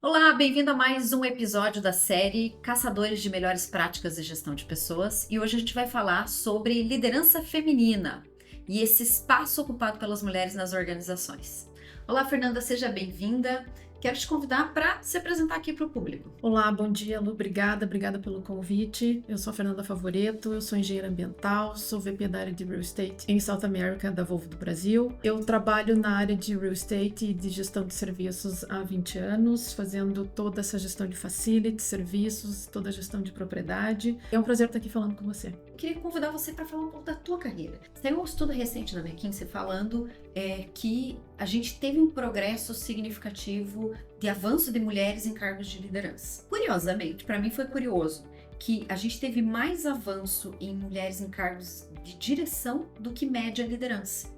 Olá, bem-vindo a mais um episódio da série Caçadores de Melhores Práticas de Gestão de Pessoas. E hoje a gente vai falar sobre liderança feminina e esse espaço ocupado pelas mulheres nas organizações. Olá, Fernanda, seja bem-vinda. Quero te convidar para se apresentar aqui para o público. Olá, bom dia, Lu. Obrigada pelo convite. Eu sou a Fernanda Favoreto, eu sou engenheira ambiental, sou VP da área de Real Estate em South America, da Volvo do Brasil. Eu trabalho na área de Real Estate e de gestão de serviços há 20 anos, fazendo toda essa gestão de facilities, serviços, toda a gestão de propriedade. É um prazer estar aqui falando com você. Eu queria convidar você para falar um pouco da tua carreira. Tem um estudo recente da McKinsey falando que a gente teve um progresso significativo de avanço de mulheres em cargos de liderança. Curiosamente, para mim foi curioso que a gente teve mais avanço em mulheres em cargos de direção do que média liderança.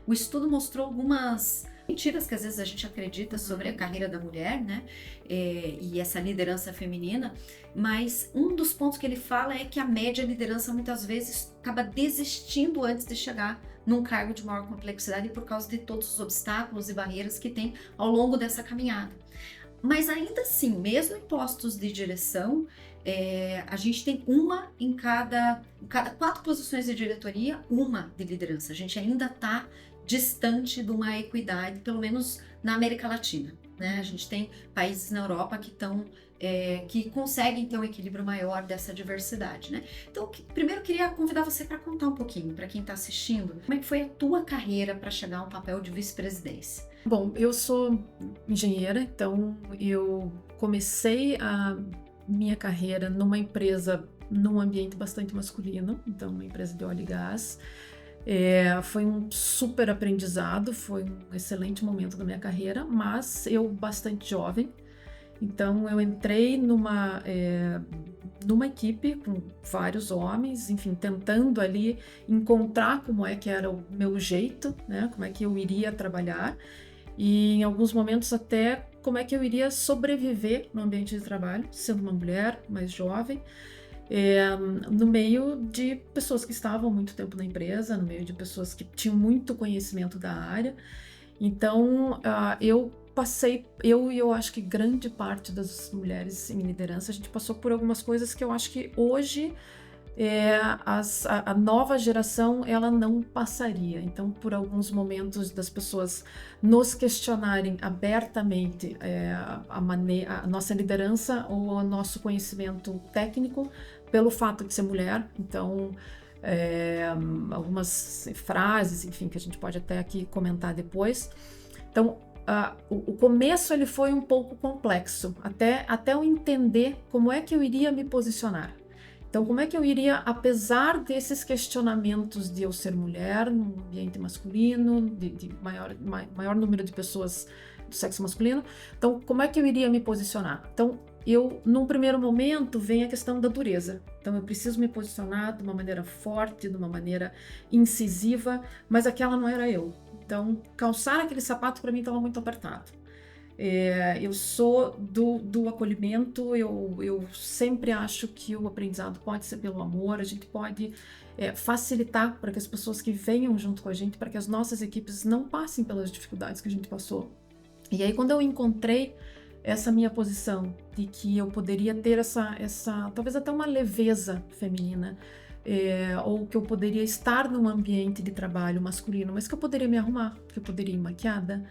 O estudo mostrou algumas mentiras que às vezes a gente acredita sobre a carreira da mulher, né? E essa liderança feminina, mas um dos pontos que ele fala é que a média liderança muitas vezes acaba desistindo antes de chegar num cargo de maior complexidade por causa de todos os obstáculos e barreiras que tem ao longo dessa caminhada. Mas ainda assim, mesmo em postos de direção, a gente tem uma em cada 4 posições de diretoria, uma de liderança. A gente ainda está distante de uma equidade, pelo menos na América Latina, né? A gente tem países na Europa que conseguem ter um equilíbrio maior dessa diversidade, né? Então, primeiro eu queria convidar você para contar um pouquinho, para quem está assistindo, como é que foi a tua carreira para chegar a um papel de vice-presidência? Bom, eu sou engenheira, então eu comecei a minha carreira numa empresa num ambiente bastante masculino, então uma empresa de óleo e gás. Foi um super aprendizado, foi um excelente momento da minha carreira, mas eu bastante jovem. Então eu entrei numa equipe com vários homens, enfim, tentando ali encontrar como é que era o meu jeito, né? Como é que eu iria trabalhar e em alguns momentos até como é que eu iria sobreviver no ambiente de trabalho, sendo uma mulher mais jovem, no meio de pessoas que estavam há muito tempo na empresa, no meio de pessoas que tinham muito conhecimento da área. Então, eu acho que grande parte das mulheres em liderança, a gente passou por algumas coisas que eu acho que hoje a nova geração ela não passaria. Então, por alguns momentos das pessoas nos questionarem abertamente a nossa liderança ou o nosso conhecimento técnico pelo fato de ser mulher. Então, algumas frases, enfim, que a gente pode até aqui comentar depois. Então, o começo ele foi um pouco complexo, até eu entender como é que eu iria me posicionar. Então, como é que eu iria, apesar desses questionamentos de eu ser mulher, num ambiente masculino, de maior número de pessoas do sexo masculino, então, como é que eu iria me posicionar? Então, num primeiro momento, vem a questão da dureza. Então, eu preciso me posicionar de uma maneira forte, de uma maneira incisiva, mas aquela não era eu. Então, calçar aquele sapato para mim estava muito apertado. Eu sou do acolhimento, eu sempre acho que o aprendizado pode ser pelo amor, a gente pode facilitar para que as pessoas que venham junto com a gente, para que as nossas equipes não passem pelas dificuldades que a gente passou. E aí, quando eu encontrei essa minha posição de que eu poderia ter essa talvez até uma leveza feminina, ou que eu poderia estar num ambiente de trabalho masculino, mas que eu poderia me arrumar, que eu poderia ir maquiada,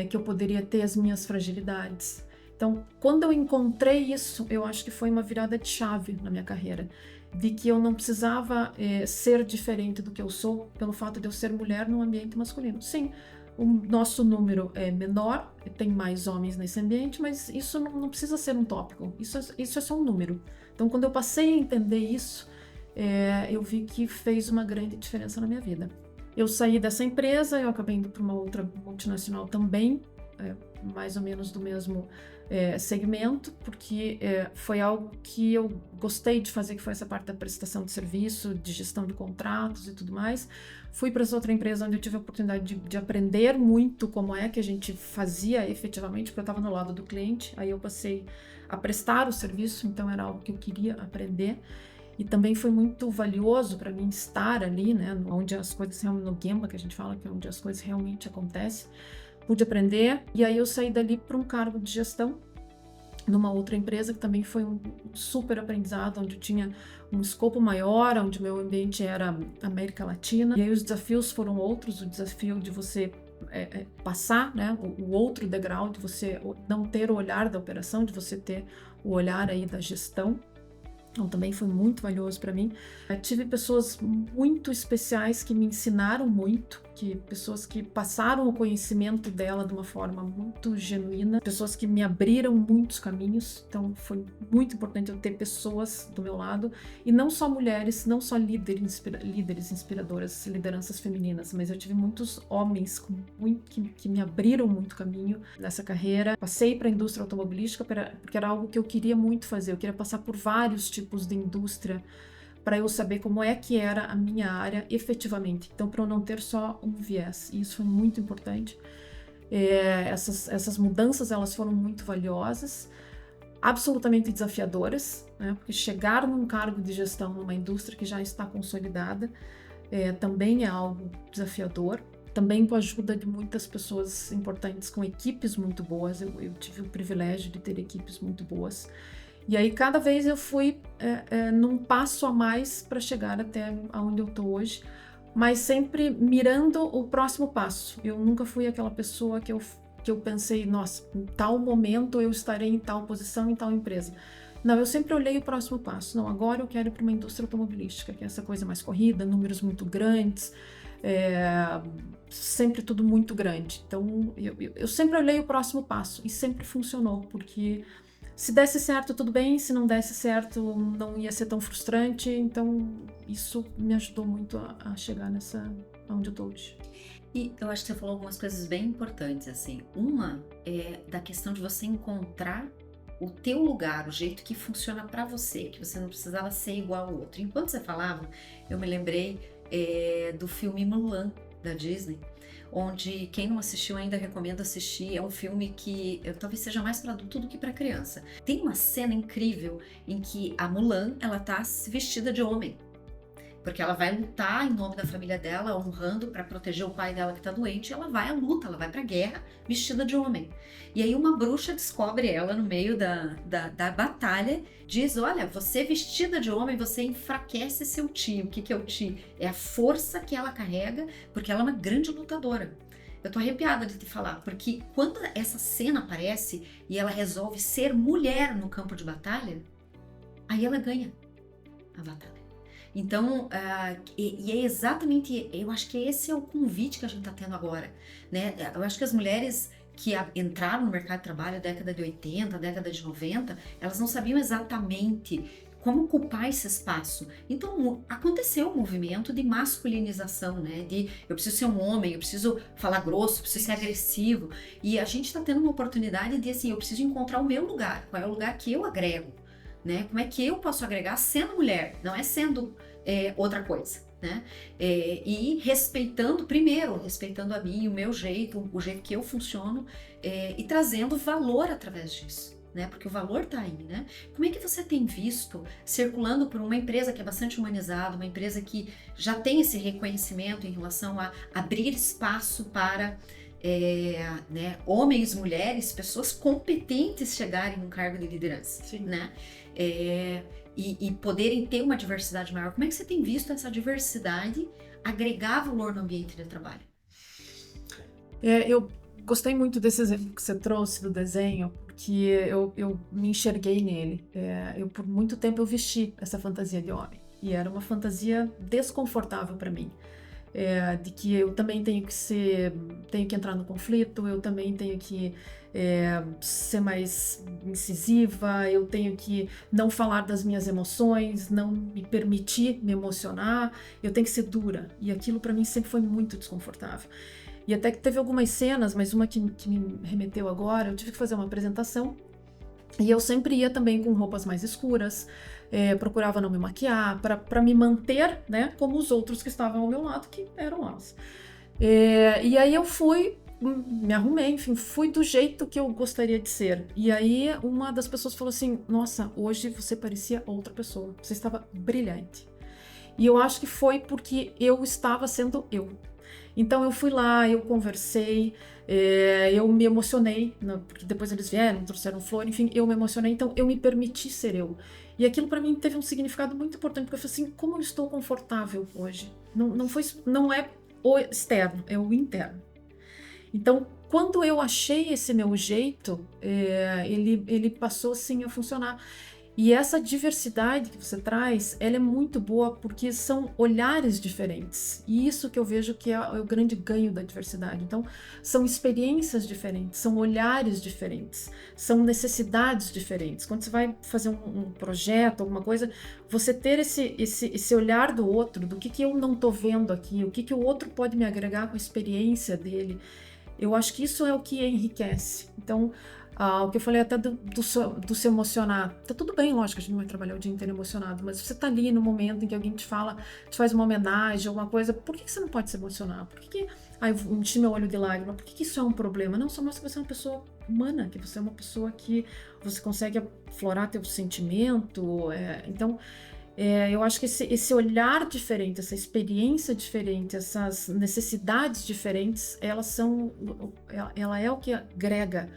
que eu poderia ter as minhas fragilidades. Então, quando eu encontrei isso, eu acho que foi uma virada de chave na minha carreira, de que eu não precisava ser diferente do que eu sou pelo fato de eu ser mulher num ambiente masculino. Sim, o nosso número é menor, tem mais homens nesse ambiente, mas isso não precisa ser um tópico, isso é só um número. Então, quando eu passei a entender isso, eu vi que fez uma grande diferença na minha vida. Eu saí dessa empresa, eu acabei indo para uma outra multinacional também, mais ou menos do mesmo segmento, porque foi algo que eu gostei de fazer, que foi essa parte da prestação de serviço, de gestão de contratos e tudo mais. Fui para essa outra empresa onde eu tive a oportunidade de aprender muito como é que a gente fazia efetivamente, porque eu estava no lado do cliente, aí eu passei a prestar o serviço, então era algo que eu queria aprender. E também foi muito valioso para mim estar ali, né, onde as coisas realmente, no Gemba, que a gente fala, que é onde as coisas realmente acontecem. Pude aprender, e aí eu saí dali para um cargo de gestão, numa outra empresa que também foi um super aprendizado, onde eu tinha um escopo maior, onde meu ambiente era América Latina. E aí os desafios foram outros, o desafio de você passar, né, o outro degrau, de você não ter o olhar da operação, de você ter o olhar aí da gestão. Então também foi muito valioso para mim. Tive pessoas muito especiais que me ensinaram muito, pessoas que passaram o conhecimento dela de uma forma muito genuína, pessoas que me abriram muitos caminhos. Então foi muito importante eu ter pessoas do meu lado, e não só mulheres, não só líderes inspiradoras, lideranças femininas, mas eu tive muitos homens que me abriram muito caminho nessa carreira. Passei para a indústria automobilística porque era algo que eu queria muito fazer. Eu queria passar por vários tipos de indústria para eu saber como é que era a minha área efetivamente. Então, para eu não ter só um viés. E isso foi muito importante. Essas mudanças, elas foram muito valiosas, absolutamente desafiadoras, né? Porque chegar num cargo de gestão numa indústria que já está consolidada também é algo desafiador. Também com a ajuda de muitas pessoas importantes, com equipes muito boas. Eu tive o privilégio de ter equipes muito boas. E aí, cada vez eu fui num passo a mais para chegar até onde eu estou hoje, mas sempre mirando o próximo passo. Eu nunca fui aquela pessoa que eu pensei, nossa, em tal momento eu estarei em tal posição, em tal empresa. Não, eu sempre olhei o próximo passo. Não, agora eu quero ir para uma indústria automobilística, que é essa coisa mais corrida, números muito grandes, sempre tudo muito grande. Então, eu sempre olhei o próximo passo e sempre funcionou, porque se desse certo, tudo bem. Se não desse certo, não ia ser tão frustrante. Então, isso me ajudou muito a chegar onde eu tô hoje. E eu acho que você falou algumas coisas bem importantes, assim. Uma é da questão de você encontrar o teu lugar, o jeito que funciona para você, que você não precisava ser igual ao outro. Enquanto você falava, eu me lembrei do filme Mulan, da Disney, onde quem não assistiu ainda recomendo assistir. É um filme que talvez seja mais para adulto do que para criança. Tem uma cena incrível em que a Mulan, ela tá vestida de homem, porque ela vai lutar em nome da família dela, honrando para proteger o pai dela que tá doente. Ela vai à luta, ela vai pra guerra vestida de homem. E aí uma bruxa descobre ela no meio da batalha, diz: olha, você vestida de homem, você enfraquece seu Ti. O que é o Ti? É a força que ela carrega, porque ela é uma grande lutadora. Eu tô arrepiada de te falar, porque quando essa cena aparece e ela resolve ser mulher no campo de batalha, aí ela ganha a batalha. Então, e é exatamente, eu acho que esse é o convite que a gente está tendo agora, né? Eu acho que as mulheres que entraram no mercado de trabalho na década de 80, década de 90, elas não sabiam exatamente como ocupar esse espaço. Então, aconteceu um movimento de masculinização, né? De eu preciso ser um homem, eu preciso falar grosso, eu preciso ser agressivo. E a gente está tendo uma oportunidade de, assim, eu preciso encontrar o meu lugar, qual é o lugar que eu agrego. Né? Como é que eu posso agregar sendo mulher, não é sendo outra coisa, né? E respeitando a mim, o meu jeito, o jeito que eu funciono, e trazendo valor através disso, né? Porque o valor tá aí, né? Como é que você tem visto circulando por uma empresa que é bastante humanizada, uma empresa que já tem esse reconhecimento em relação a abrir espaço para né, homens, mulheres, pessoas competentes chegarem num cargo de liderança, Sim. Né? E poderem ter uma diversidade maior. Como é que você tem visto essa diversidade agregar valor no ambiente de trabalho? Eu gostei muito desse exemplo que você trouxe do desenho, porque eu me enxerguei nele. Por muito tempo eu vesti essa fantasia de homem, e era uma fantasia desconfortável para mim. De que eu também tenho que entrar no conflito, eu também tenho que ser mais incisiva, eu tenho que não falar das minhas emoções, não me permitir me emocionar, eu tenho que ser dura. E aquilo para mim sempre foi muito desconfortável. E até que teve algumas cenas, mas uma que me remeteu agora, eu tive que fazer uma apresentação, e eu sempre ia também com roupas mais escuras, procurava não me maquiar, para me manter, né, como os outros que estavam ao meu lado, que eram homens. E aí eu fui, me arrumei, enfim, fui do jeito que eu gostaria de ser. E aí uma das pessoas falou assim: nossa, hoje você parecia outra pessoa, você estava brilhante. E eu acho que foi porque eu estava sendo eu. Então eu fui lá, eu conversei, Eu me emocionei, porque depois eles vieram, trouxeram flor, enfim, eu me emocionei, então eu me permiti ser eu. E aquilo para mim teve um significado muito importante, porque eu falei assim, como eu estou confortável hoje? Não é o externo, é o interno. Então, quando eu achei esse meu jeito, ele passou assim a funcionar. E essa diversidade que você traz, ela é muito boa porque são olhares diferentes. E isso que eu vejo que é o grande ganho da diversidade. Então, são experiências diferentes, são olhares diferentes, são necessidades diferentes. Quando você vai fazer um projeto, alguma coisa, você ter esse olhar do outro, do que eu não estou vendo aqui, o que o outro pode me agregar com a experiência dele. Eu acho que isso é o que enriquece. Então, o que eu falei até do se emocionar. Tá tudo bem, lógico, a gente não vai trabalhar o dia inteiro emocionado, mas você tá ali no momento em que alguém te faz uma homenagem, alguma coisa, por que você não pode se emocionar? Por que eu enchi meu olho de lágrima? Por que isso é um problema? Não, só mostra que você é uma pessoa humana, que você é uma pessoa que você consegue aflorar teu sentimento. Então, eu acho que esse olhar diferente, essa experiência diferente, essas necessidades diferentes, ela é o que agrega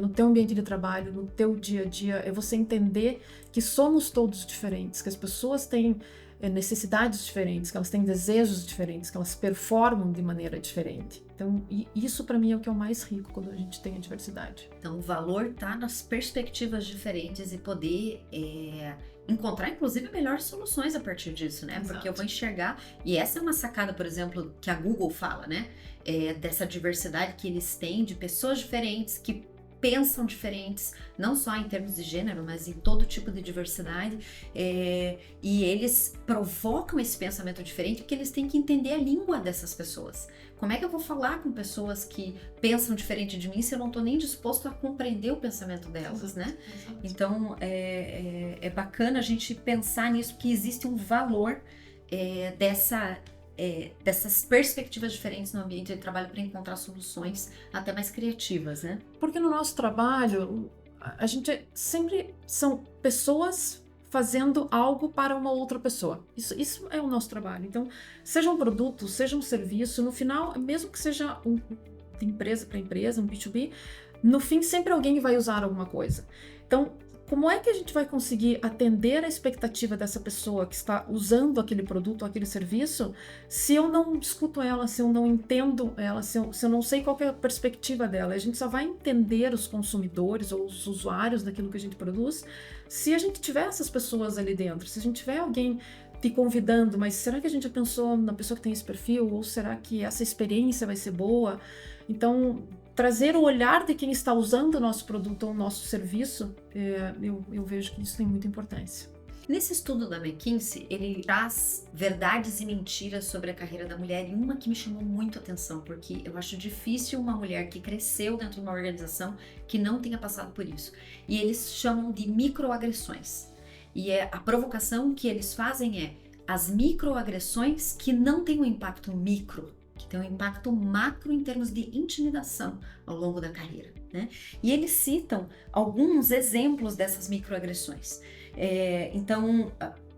no teu ambiente de trabalho, no teu dia a dia, é você entender que somos todos diferentes, que as pessoas têm necessidades diferentes, que elas têm desejos diferentes, que elas performam de maneira diferente. Então, isso para mim é o que é o mais rico quando a gente tem a diversidade. Então, o valor está nas perspectivas diferentes e poder encontrar, inclusive, melhores soluções a partir disso, né? Exato. Porque eu vou enxergar, e essa é uma sacada, por exemplo, que a Google fala, né? Dessa diversidade que eles têm de pessoas diferentes que pensam diferentes, não só em termos de gênero, mas em todo tipo de diversidade, e eles provocam esse pensamento diferente porque eles têm que entender a língua dessas pessoas. Como é que eu vou falar com pessoas que pensam diferente de mim se eu não estou nem disposto a compreender o pensamento delas, né? Exato. Então, é bacana a gente pensar nisso, porque existe um valor dessas perspectivas diferentes no ambiente de trabalho para encontrar soluções até mais criativas, né? Porque no nosso trabalho, a gente sempre são pessoas fazendo algo para uma outra pessoa. Isso é o nosso trabalho. Então, seja um produto, seja um serviço, no final, mesmo que seja de empresa para empresa, um B2B, no fim sempre alguém vai usar alguma coisa. Então, como é que a gente vai conseguir atender a expectativa dessa pessoa que está usando aquele produto ou aquele serviço se eu não escuto ela, se eu não entendo ela, se eu não sei qual que é a perspectiva dela? A gente só vai entender os consumidores ou os usuários daquilo que a gente produz se a gente tiver essas pessoas ali dentro, se a gente tiver alguém te convidando, mas será que a gente já pensou na pessoa que tem esse perfil? Ou será que essa experiência vai ser boa? Então, trazer o olhar de quem está usando o nosso produto ou o nosso serviço, eu vejo que isso tem muita importância. Nesse estudo da McKinsey, ele traz verdades e mentiras sobre a carreira da mulher, e uma que me chamou muito a atenção, porque eu acho difícil uma mulher que cresceu dentro de uma organização que não tenha passado por isso. E eles chamam de microagressões. E a provocação que eles fazem é as microagressões que não têm um impacto micro, que tem um impacto macro em termos de intimidação ao longo da carreira, né? E eles citam alguns exemplos dessas microagressões. Então,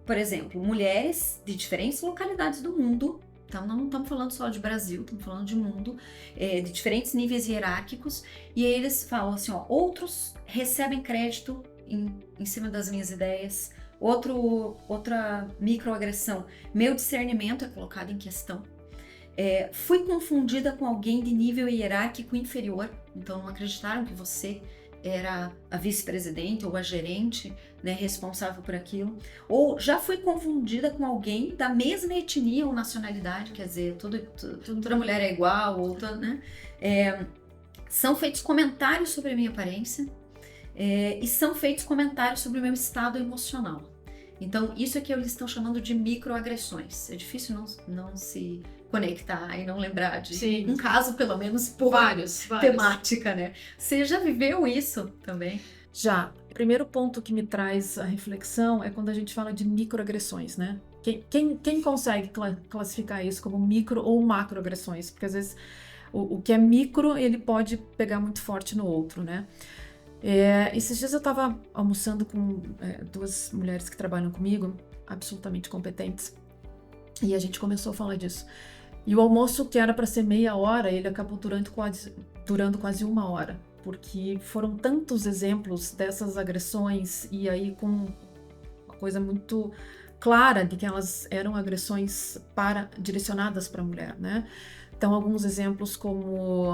por exemplo, mulheres de diferentes localidades do mundo, então não estamos falando só de Brasil, estamos falando de mundo, de diferentes níveis hierárquicos, e aí eles falam assim, outros recebem crédito em cima das minhas ideias. Outra microagressão, meu discernimento é colocado em questão. Fui confundida com alguém de nível hierárquico inferior, então não acreditaram que você era a vice-presidente ou a gerente, né, responsável por aquilo. Ou já fui confundida com alguém da mesma etnia ou nacionalidade, quer dizer, toda mulher é igual, né? São feitos comentários sobre a minha aparência e são feitos comentários sobre o meu estado emocional. Então, isso é que eles estão chamando de microagressões. É difícil não se conectar e não lembrar de um caso, pelo menos, por vários. temática, né? Você já viveu isso também? Já. O primeiro ponto que me traz a reflexão é quando a gente fala de microagressões, né? Quem consegue classificar isso como micro ou macroagressões? Porque às vezes o que é micro, ele pode pegar muito forte no outro, né? Esses dias eu estava almoçando com duas mulheres que trabalham comigo, absolutamente competentes, e a gente começou a falar disso. E o almoço, que era para ser meia hora, ele acabou durando quase 1 hora, porque foram tantos exemplos dessas agressões, e aí com uma coisa muito clara de que elas eram agressões direcionadas para a mulher, né? Então, alguns exemplos como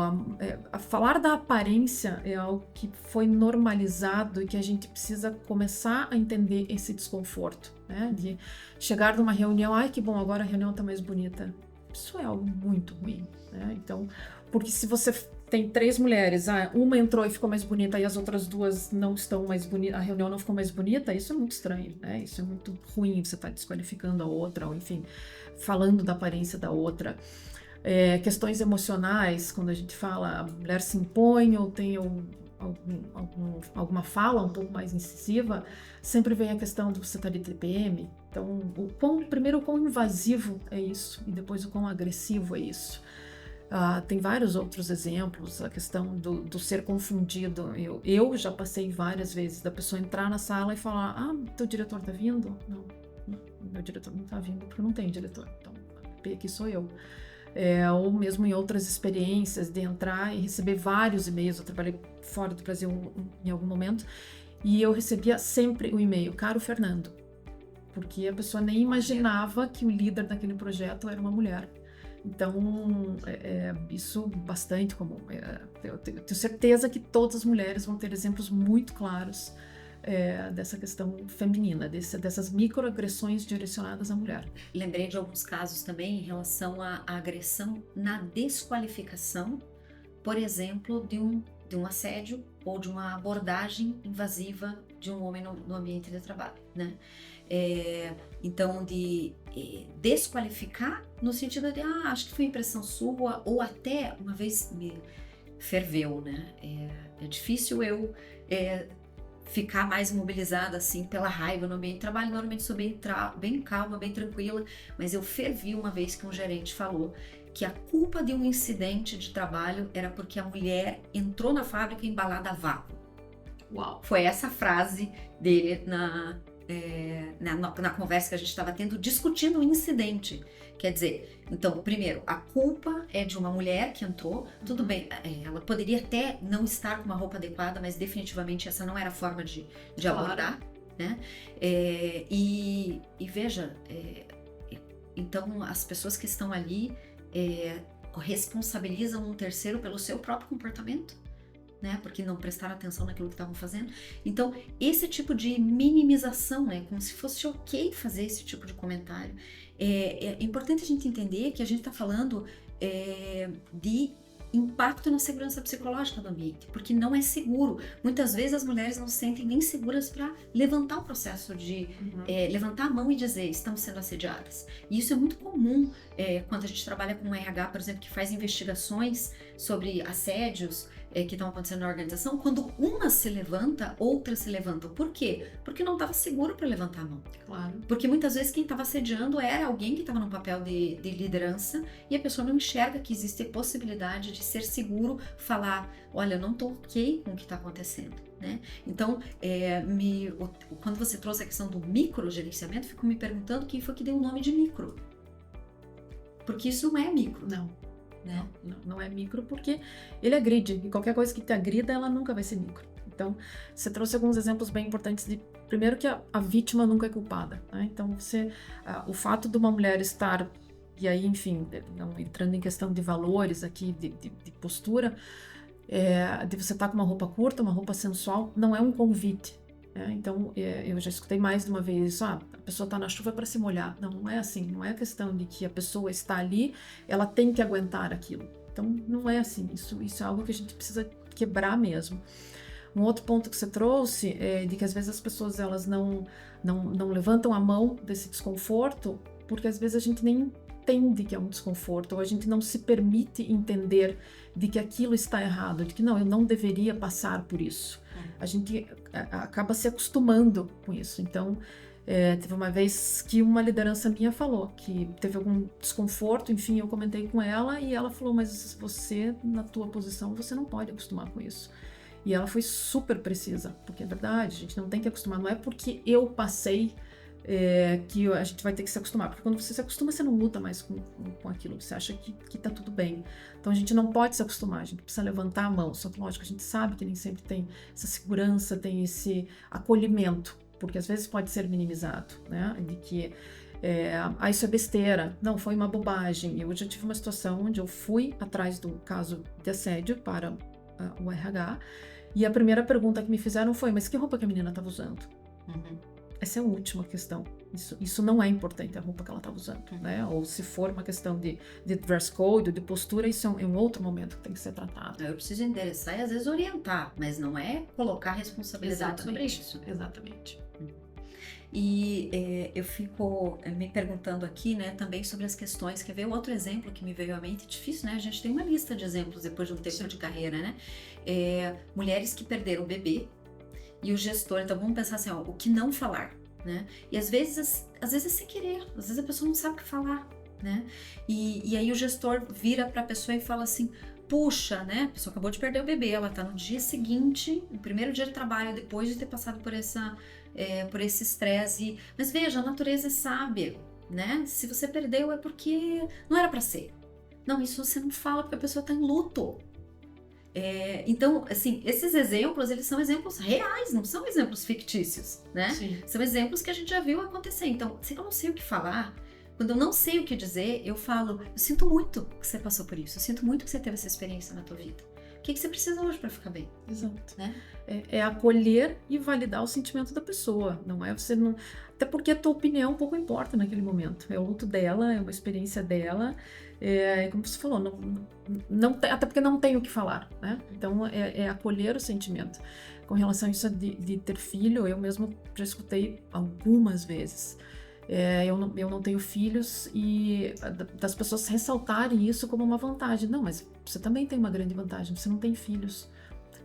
falar da aparência é algo que foi normalizado e que a gente precisa começar a entender esse desconforto, né? De chegar numa reunião, ai que bom, agora a reunião tá mais bonita. Isso é algo muito ruim, né? Então, porque se você tem 3 mulheres, uma entrou e ficou mais bonita e as outras 2 não estão mais bonitas, a reunião não ficou mais bonita, isso é muito estranho, né? Isso é muito ruim, você tá desqualificando a outra, ou enfim, falando da aparência da outra. Questões emocionais, quando a gente fala a mulher se impõe ou tem alguma fala um pouco mais incisiva, sempre vem a questão de você estar de TPM. Então, primeiro o quão invasivo é isso e depois o quão agressivo é isso. Tem vários outros exemplos, a questão do ser confundido. Eu já passei várias vezes da pessoa entrar na sala e falar: teu diretor tá vindo? Não, meu diretor não tá vindo porque não tem diretor, então aqui sou eu. Ou mesmo em outras experiências de entrar e receber vários e-mails. Eu trabalhei fora do Brasil em algum momento e eu recebia sempre o e-mail: caro Fernando, porque a pessoa nem imaginava que o líder daquele projeto era uma mulher. Então, isso bastante comum. Eu tenho certeza que todas as mulheres vão ter exemplos muito claros dessa questão feminina, dessas microagressões direcionadas à mulher. Lembrei de alguns casos também em relação à agressão na desqualificação, por exemplo, de um assédio ou de uma abordagem invasiva de um homem no ambiente de trabalho, né? Então, de desqualificar no sentido de, acho que foi impressão sua, ou até uma vez me ferveu, né? É difícil eu ficar mais mobilizada assim pela raiva no ambiente de trabalho. Normalmente sou bem calma, bem tranquila, mas eu fervi uma vez que um gerente falou que a culpa de um incidente de trabalho era porque a mulher entrou na fábrica embalada a vácuo. Uau! Foi essa frase dele na conversa que a gente estava tendo, discutindo o incidente. Quer dizer, então, primeiro, a culpa é de uma mulher que entrou, tudo bem, ela poderia até não estar com uma roupa adequada, mas definitivamente essa não era a forma de abordar, né? E veja, então as pessoas que estão ali responsabilizam um terceiro pelo seu próprio comportamento, né? Porque não prestaram atenção naquilo que estavam fazendo. Então, esse tipo de minimização, né? Como se fosse ok fazer esse tipo de comentário. É importante a gente entender que a gente está falando de impacto na segurança psicológica do ambiente, porque não é seguro. Muitas vezes as mulheres não se sentem nem seguras para levantar o processo de levantar a mão e dizer estamos sendo assediadas. E isso é muito comum quando a gente trabalha com um RH, por exemplo, que faz investigações sobre assédios que estão acontecendo na organização. Quando uma se levanta, outra se levanta. Por quê? Porque não estava seguro para levantar a mão. Claro. Porque muitas vezes quem estava assediando era alguém que estava num papel de liderança e a pessoa não enxerga que existe possibilidade de ser seguro falar, olha, eu não estou ok com o que está acontecendo, né? Então, quando você trouxe a questão do microgerenciamento, fico me perguntando quem foi que deu o nome de micro. Porque isso não é micro. Não. Não é micro porque ele agride, e qualquer coisa que te agrida, ela nunca vai ser micro. Então, você trouxe alguns exemplos bem importantes primeiro que a vítima nunca é culpada, né? Então, o fato de uma mulher estar, e aí, enfim, não entrando em questão de valores aqui, de postura, de você estar com uma roupa curta, uma roupa sensual, não é um convite. Então, eu já escutei mais de uma vez isso, a pessoa está na chuva para se molhar. Não é assim, não é a questão de que a pessoa está ali, ela tem que aguentar aquilo. Então, não é assim, isso é algo que a gente precisa quebrar mesmo. Um outro ponto que você trouxe é de que às vezes as pessoas elas não levantam a mão desse desconforto, porque às vezes a gente nem entende que é um desconforto, ou a gente não se permite entender de que aquilo está errado, de que não, eu não deveria passar por isso. A gente acaba se acostumando com isso. Então, teve uma vez que uma liderança minha falou que teve algum desconforto, enfim, eu comentei com ela e ela falou, mas você, na tua posição, você não pode acostumar com isso. E ela foi super precisa, porque é verdade, a gente não tem que acostumar, não é porque eu passei que a gente vai ter que se acostumar, porque quando você se acostuma, você não luta mais com aquilo, você acha que tá tudo bem. Então a gente não pode se acostumar, a gente precisa levantar a mão, só que lógico, a gente sabe que nem sempre tem essa segurança, tem esse acolhimento, porque às vezes pode ser minimizado, né, de que isso é besteira, não, foi uma bobagem. Eu já tive uma situação onde eu fui atrás do caso de assédio para o RH, e a primeira pergunta que me fizeram foi, mas que roupa que a menina estava usando? Uhum. Essa é a última questão. Isso não é importante, a roupa que ela estava usando, Uhum. né? Ou se for uma questão de dress code, de postura, isso é um outro momento que tem que ser tratado. Eu preciso endereçar e às vezes orientar, mas não é colocar responsabilidade sobre isso. Exatamente. E eu fico me perguntando aqui, né, também sobre as questões. Quer ver outro exemplo que me veio à mente? Difícil, né? A gente tem uma lista de exemplos depois de um tempo de carreira, né? Mulheres que perderam o bebê e o gestor. Então vamos pensar assim, ó, o que não falar, né? E às vezes é sem querer, às vezes a pessoa não sabe o que falar, né? E aí o gestor vira para a pessoa e fala assim, puxa, né? A pessoa acabou de perder o bebê, ela tá no dia seguinte, no primeiro dia de trabalho, depois de ter passado por esse estresse. Mas veja, a natureza é sábia, né? Se você perdeu é porque não era para ser. Não, isso você não fala porque a pessoa tá em luto. Então, assim, esses exemplos, eles são exemplos reais, não são exemplos fictícios, né? Sim. São exemplos que a gente já viu acontecer. Então, se eu não sei o que falar, quando eu não sei o que dizer, eu falo, eu sinto muito que você passou por isso, eu sinto muito que você teve essa experiência na tua vida. O que você precisa hoje para ficar bem? Exato. Né? É acolher e validar o sentimento da pessoa, não é você não... Até porque a tua opinião pouco importa naquele momento, é o luto dela, é uma experiência dela, como você falou, até porque não tem o que falar, né? Então é acolher o sentimento. Com relação a isso de ter filho, eu mesmo já escutei algumas vezes. Eu não tenho filhos e das pessoas ressaltarem isso como uma vantagem. Não, mas você também tem uma grande vantagem, você não tem filhos.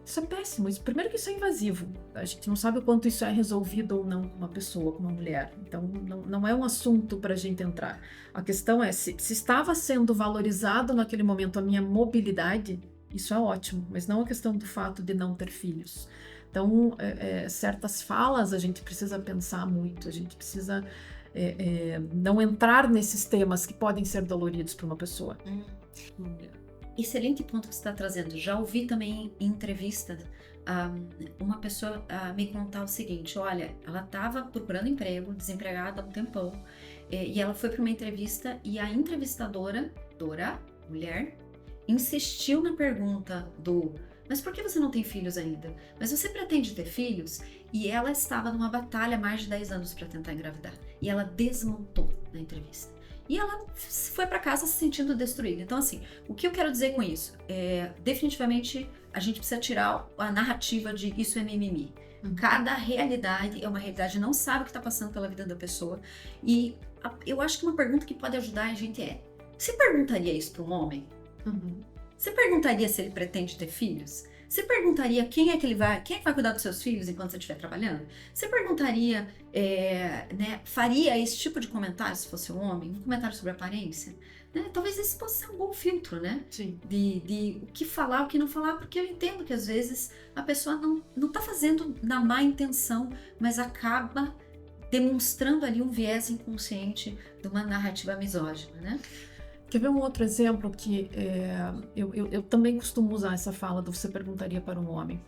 Isso é péssimo. Primeiro que isso é invasivo. A gente não sabe o quanto isso é resolvido ou não com uma pessoa, com uma mulher. Então não é um assunto para a gente entrar. A questão é, se estava sendo valorizado naquele momento a minha mobilidade, isso é ótimo, mas não a questão do fato de não ter filhos. Então, certas falas a gente precisa pensar muito, a gente precisa não entrar nesses temas que podem ser doloridos para uma pessoa. Excelente ponto que você está trazendo. Já ouvi também em entrevista uma pessoa me contar o seguinte, olha, ela estava procurando emprego, desempregada há um tempão, e ela foi para uma entrevista e a entrevistadora, mulher, insistiu na pergunta mas por que você não tem filhos ainda? Mas você pretende ter filhos? E ela estava numa batalha há mais de 10 anos para tentar engravidar. E ela desmontou na entrevista. E ela foi para casa se sentindo destruída. Então, assim, o que eu quero dizer com isso? Definitivamente, a gente precisa tirar a narrativa de isso é mimimi. Cada realidade é uma realidade, não sabe o que está passando pela vida da pessoa. E eu acho que uma pergunta que pode ajudar a gente você perguntaria isso para um homem? Você perguntaria se ele pretende ter filhos? Você perguntaria quem é que vai cuidar dos seus filhos enquanto você estiver trabalhando? Você perguntaria, faria esse tipo de comentário se fosse um homem? Um comentário sobre aparência? Né? Talvez esse possa ser um bom filtro, né? Sim. De o que falar, o que não falar, porque eu entendo que às vezes a pessoa não está fazendo na má intenção, mas acaba demonstrando ali um viés inconsciente de uma narrativa misógina, né? Quer ver um outro exemplo que eu também costumo usar essa fala do você perguntaria para um homem.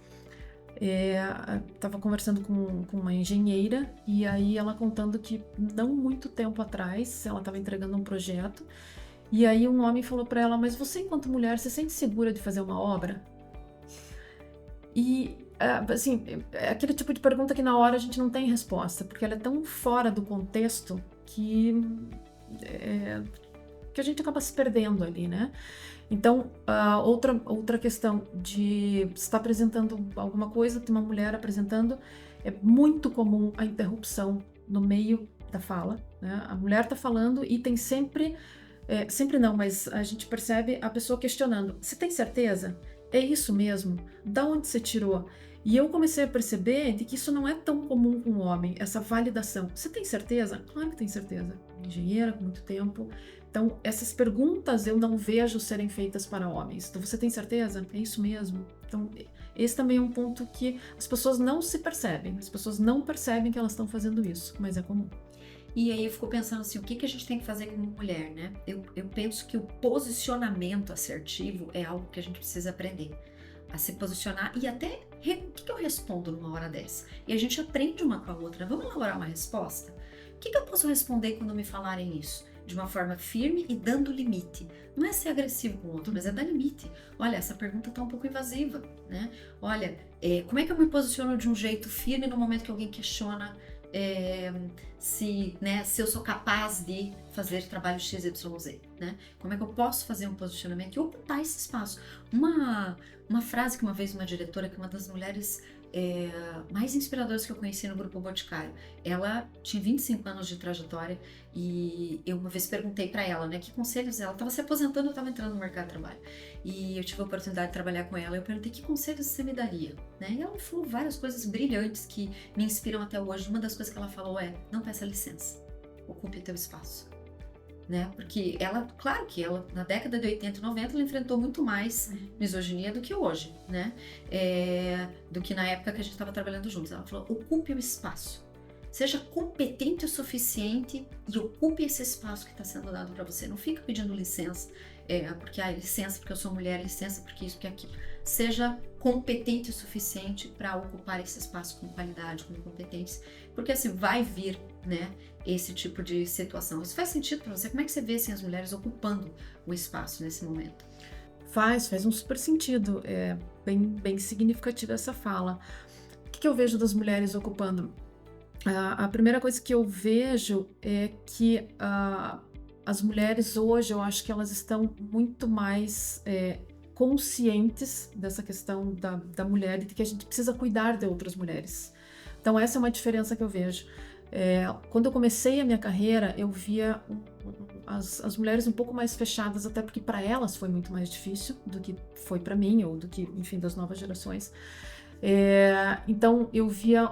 Estava conversando com uma engenheira e aí ela contando que não muito tempo atrás ela estava entregando um projeto e aí um homem falou para ela, mas você enquanto mulher se sente segura de fazer uma obra? E assim, é aquele tipo de pergunta que na hora a gente não tem resposta, porque ela é tão fora do contexto que a gente acaba se perdendo ali, né? Então, outra questão de estar apresentando alguma coisa, tem uma mulher apresentando, é muito comum a interrupção no meio da fala, né? A mulher está falando e tem sempre não, mas a gente percebe a pessoa questionando, você tem certeza? É isso mesmo? Da onde você tirou? E eu comecei a perceber de que isso não é tão comum com o homem, essa validação. Você tem certeza? Claro que tem certeza. Engenheira com muito tempo. Então, essas perguntas eu não vejo serem feitas para homens. Então, você tem certeza? É isso mesmo? Então, esse também é um ponto que as pessoas não se percebem. As pessoas não percebem que elas estão fazendo isso, mas é comum. E aí eu fico pensando assim, o que a gente tem que fazer como mulher, né? Eu penso que o posicionamento assertivo é algo que a gente precisa aprender a se posicionar e até o que eu respondo numa hora dessa? E a gente aprende uma com a outra. Vamos elaborar uma resposta? O que eu posso responder quando me falarem isso? De uma forma firme e dando limite. Não é ser agressivo com o outro, mas é dar limite. Olha, essa pergunta está um pouco invasiva, né? Olha, como é que eu me posiciono de um jeito firme no momento que alguém questiona se eu sou capaz de fazer trabalho XYZ, né? Como é que eu posso fazer um posicionamento e ocupar esse espaço? Uma frase que uma vez uma diretora, que é uma das mulheres mais inspiradoras que eu conheci no Grupo Boticário, ela tinha 25 anos de trajetória e eu uma vez perguntei para ela, né, que conselhos ela estava se aposentando, eu estava entrando no mercado de trabalho e eu tive a oportunidade de trabalhar com ela. Eu perguntei que conselhos você me daria, né? E ela falou várias coisas brilhantes que me inspiram até hoje. Uma das coisas que ela falou é: não peça licença, ocupe teu espaço. Né? Porque ela, claro que ela, na década de 80 e 90, ela enfrentou muito mais misoginia do que hoje, né? Do que na época que a gente estava trabalhando juntos. Ela falou: ocupe o espaço. Seja competente o suficiente e ocupe esse espaço que está sendo dado para você. Não fica pedindo licença, porque licença porque eu sou mulher, licença porque isso, porque aquilo. Seja competente o suficiente para ocupar esse espaço com qualidade, com competência, porque assim vai vir, né, esse tipo de situação. Isso faz sentido para você? Como é que você vê assim, as mulheres ocupando o espaço nesse momento? Faz um super sentido. É bem significativa essa fala. O que eu vejo das mulheres ocupando? A primeira coisa que eu vejo é que as mulheres hoje, eu acho que elas estão muito mais conscientes dessa questão da mulher e de que a gente precisa cuidar de outras mulheres. Então essa é uma diferença que eu vejo. Quando eu comecei a minha carreira, eu via as mulheres um pouco mais fechadas, até porque para elas foi muito mais difícil do que foi para mim, ou do que, enfim, das novas gerações. Então eu via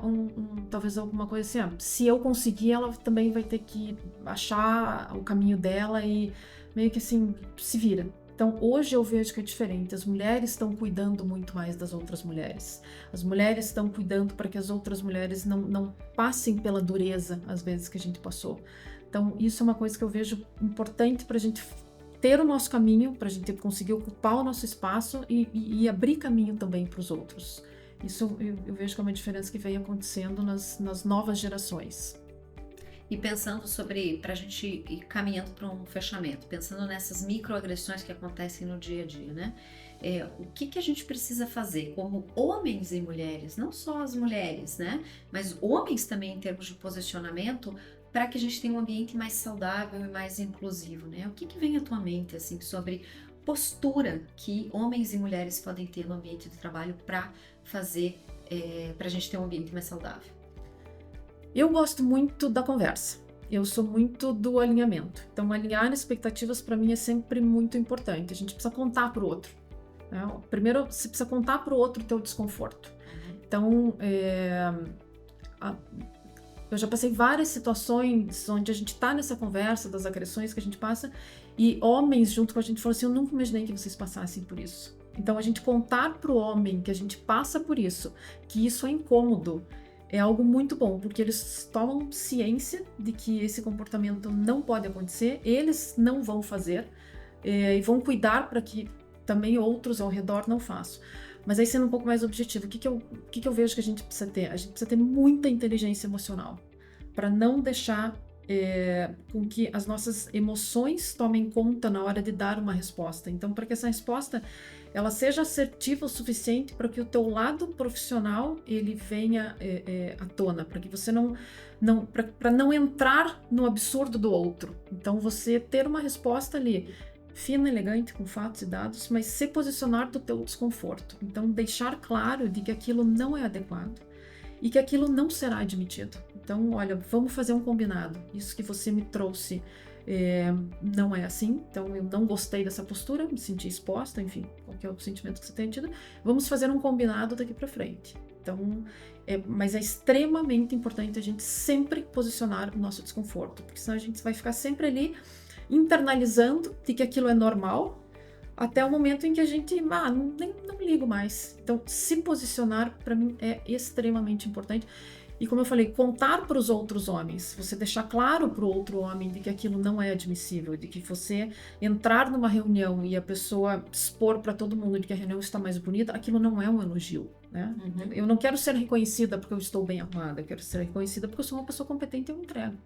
talvez alguma coisa assim, se eu conseguir, ela também vai ter que achar o caminho dela e meio que assim, se vira. Então hoje eu vejo que é diferente, as mulheres estão cuidando muito mais das outras mulheres, as mulheres estão cuidando para que as outras mulheres não passem pela dureza às vezes que a gente passou. Então isso é uma coisa que eu vejo importante para a gente ter o nosso caminho, para a gente conseguir ocupar o nosso espaço e abrir caminho também para os outros. Isso eu vejo que é uma diferença que vem acontecendo nas novas gerações. E pensando sobre, para a gente ir caminhando para um fechamento, pensando nessas microagressões que acontecem no dia a dia, né? O que a gente precisa fazer como homens e mulheres, não só as mulheres, né? Mas homens também em termos de posicionamento, para que a gente tenha um ambiente mais saudável e mais inclusivo, né? O que vem à tua mente, assim, sobre postura que homens e mulheres podem ter no ambiente de trabalho para fazer, para a gente ter um ambiente mais saudável? Eu gosto muito da conversa. Eu sou muito do alinhamento. Então, alinhar expectativas para mim é sempre muito importante. A gente precisa contar para o outro, né? Primeiro, você precisa contar para o outro o teu desconforto. Então, eu já passei várias situações onde a gente está nessa conversa das agressões que a gente passa e homens junto com a gente falam assim: eu nunca imaginei que vocês passassem por isso. Então, a gente contar para o homem que a gente passa por isso, que isso é incômodo, é algo muito bom, porque eles tomam ciência de que esse comportamento não pode acontecer, eles não vão fazer e vão cuidar para que também outros ao redor não façam. Mas aí, sendo um pouco mais objetivo, o que eu vejo que a gente precisa ter? A gente precisa ter muita inteligência emocional para não deixar com que as nossas emoções tomem conta na hora de dar uma resposta. Então, para que essa resposta ela seja assertiva o suficiente para que o teu lado profissional ele venha à tona, para que você para não entrar no absurdo do outro. Então, você ter uma resposta ali fina, elegante, com fatos e dados, mas se posicionar do teu desconforto. Então, deixar claro de que aquilo não é adequado e que aquilo não será admitido. Então, olha, vamos fazer um combinado. Isso que você me trouxe não é assim, então eu não gostei dessa postura, me senti exposta, enfim, qualquer outro sentimento que você tenha tido. Vamos fazer um combinado daqui para frente. Então, mas é extremamente importante a gente sempre posicionar o nosso desconforto, porque senão a gente vai ficar sempre ali internalizando de que aquilo é normal, até o momento em que a gente não ligo mais. Então, se posicionar, para mim, é extremamente importante. E como eu falei, contar para os outros homens, você deixar claro para o outro homem de que aquilo não é admissível, de que você entrar numa reunião e a pessoa expor para todo mundo de que a reunião está mais bonita, aquilo não é um elogio, né? Eu não quero ser reconhecida porque eu estou bem arrumada, eu quero ser reconhecida porque eu sou uma pessoa competente e eu entrego.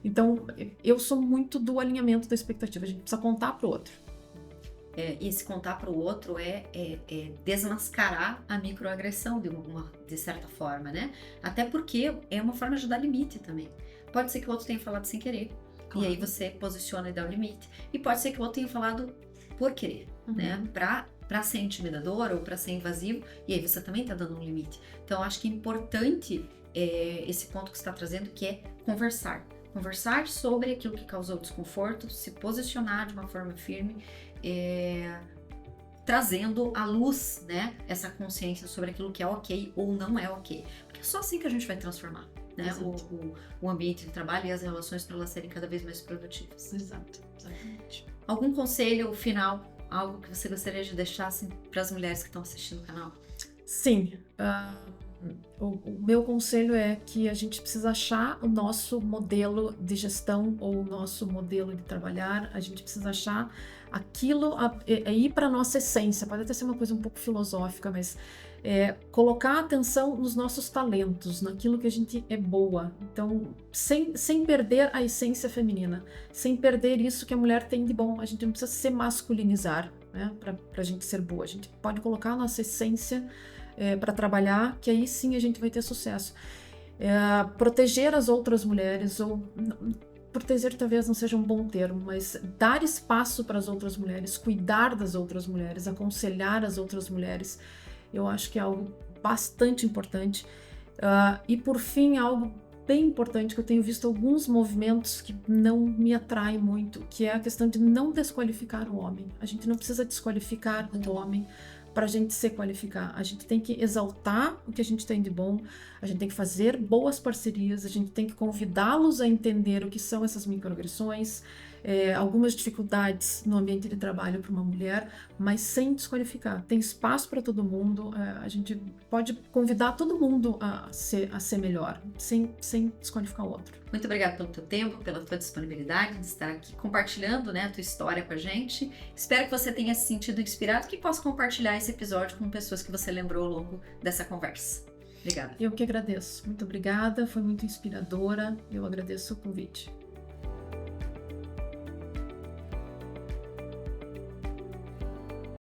Então, eu sou muito do alinhamento da expectativa, a gente precisa contar para o outro. E esse contar para o outro é desmascarar a microagressão de certa forma, né? Até porque é uma forma de dar limite também. Pode ser que o outro tenha falado sem querer, e aí você posiciona e dá o limite. E pode ser que o outro tenha falado por querer, né? Para ser intimidador ou para ser invasivo, e aí você também está dando um limite. Então, acho que é importante esse ponto que você está trazendo, que é conversar. Conversar sobre aquilo que causou desconforto, se posicionar de uma forma firme, trazendo à luz, né, essa consciência sobre aquilo que é ok ou não é ok. Porque é só assim que a gente vai transformar, né, o ambiente de trabalho e as relações para elas serem cada vez mais produtivas. Exato, exatamente. Algum conselho final, algo que você gostaria de deixar assim, para as mulheres que estão assistindo o canal? Sim, o meu conselho é que a gente precisa achar o nosso modelo de gestão ou o nosso modelo de trabalhar, a gente precisa achar aquilo, ir para a nossa essência, pode até ser uma coisa um pouco filosófica, mas colocar atenção nos nossos talentos, naquilo que a gente é boa, então sem perder a essência feminina, sem perder isso que a mulher tem de bom, a gente não precisa se masculinizar, né, para a gente ser boa, a gente pode colocar a nossa essência para trabalhar, que aí sim a gente vai ter sucesso. Proteger as outras mulheres, ou proteger talvez não seja um bom termo, mas dar espaço para as outras mulheres, cuidar das outras mulheres, aconselhar as outras mulheres, eu acho que é algo bastante importante. E por fim, algo bem importante, que eu tenho visto alguns movimentos que não me atraem muito, que é a questão de não desqualificar o homem. A gente não precisa desqualificar o homem para a gente se qualificar. A gente tem que exaltar o que a gente tem de bom, a gente tem que fazer boas parcerias, a gente tem que convidá-los a entender o que são essas microagressões, algumas dificuldades no ambiente de trabalho para uma mulher, mas sem desqualificar. Tem espaço para todo mundo, a gente pode convidar todo mundo a ser melhor, sem desqualificar o outro. Muito obrigada pelo teu tempo, pela tua disponibilidade de estar aqui compartilhando, né, a tua história com a gente. Espero que você tenha se sentido inspirado e que possa compartilhar esse episódio com pessoas que você lembrou ao longo dessa conversa. Obrigada. Eu que agradeço. Muito obrigada, foi muito inspiradora. Eu agradeço o convite.